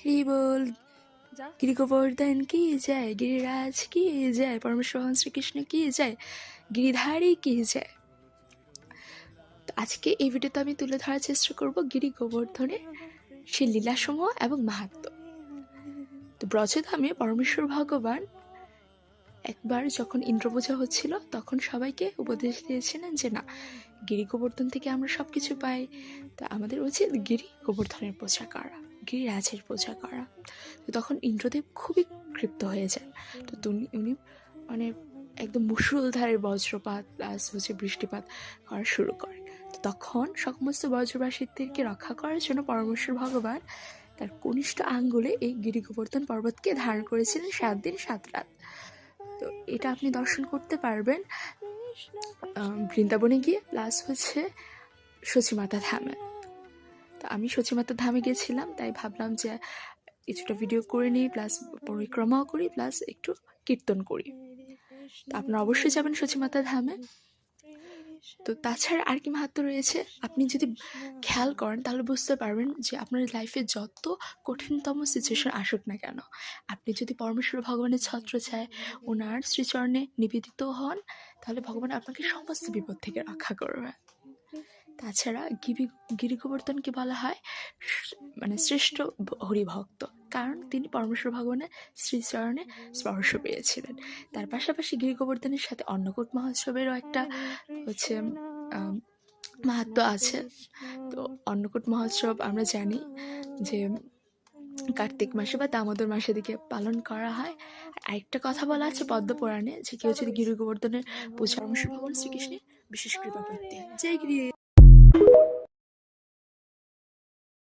हरि बोल गिरि गोवर्धन की जय, गिरिराज की जय, परमेश्वर भगवान শ্রীকৃষ্ণ की जय, गिरिधारी की जय। তো আজকে এই ভিডিওতে আমি তুলে ধরার চেষ্টা করব গিরি গোবর্ধনের সেই লীলাসমূহ এবং মাহাত্ম্য। তো ব্রজধামে পরমেশ্বর ভগবান একবার যখন ইন্দ্রপূজা হচ্ছিল তখন সবাইকে উপদেশ দিয়েছিলেন যে না, গিরি গোবর্ধন থেকে আমরা সবকিছু পাই, তা আমাদের উচিত গিরি গোবর্ধনের পূজা করা, গিরিরাজের পূজা করা। তো তখন ইন্দ্রদেব খুবই ক্ষিপ্ত হয়ে যান। তো উনি মানে একদম মুষলধারের বজ্রপাত প্লাস বৃষ্টিপাত করা শুরু করে। তো তখন সমস্ত ব্রজবাসীদেরকে রক্ষা করার জন্য পরমেশ্বর ভগবান তার কনিষ্ঠ আঙ্গুলে এই গিরি গোবর্ধন পর্বতকে ধারণ করেছিলেন 7 দিন 7 রাত। তো এটা আপনি দর্শন করতে পারবেন বৃন্দাবনে গিয়ে, প্লাস সচিমাতা ধামে। তো আমি সচিমাতা ধামে গেছিলাম, তাই ভাবলাম যে কিছুটা ভিডিও করে নিই, প্লাস পরিক্রমাও করি, প্লাস একটু কীর্তন করি। তো আপনারা অবশ্যই যাবেন সচিমাতা ধামে। তো তাছাড়া আর কি মাহাত্ম্য রয়েছে আপনি যদি খেয়াল করেন তাহলে বুঝতে পারবেন যে আপনার লাইফে যত কঠিনতম সিচুয়েশন আসুক না কেন, আপনি যদি পরমেশ্বর ভগবানের ছত্রছায়ায় ওনার শ্রীচরণে নিবেদিত হন, তাহলে ভগবান আপনাকে সমস্ত বিপদ থেকে রক্ষা করবে। তাছাড়া গিরি গোবর্ধনকে বলা হয় শ্রেষ্ঠ হরিভক্ত, কারণ তিনি পরমেশ্বর ভগবানের শ্রীচরণে স্পর্শ পেয়েছিলেন। তার পাশাপাশি গিরি গোবর্ধনের সাথে অন্নকূট মহোৎসবেরও একটা মাহাত্ম্য আছে। তো অন্নকূট মহোৎসব আমরা জানি যে কার্তিক মাসে বা দামোদর মাসে দিকে পালন করা হয়। আরেকটা কথা বলা আছে পদ্মপুরাণে যে কেউ যদি গিরি গোবর্ধনের পূজা পরমেশ্বর ভগবান শ্রীকৃষ্ণের বিশেষ কৃপা করতে। জয় গিরি।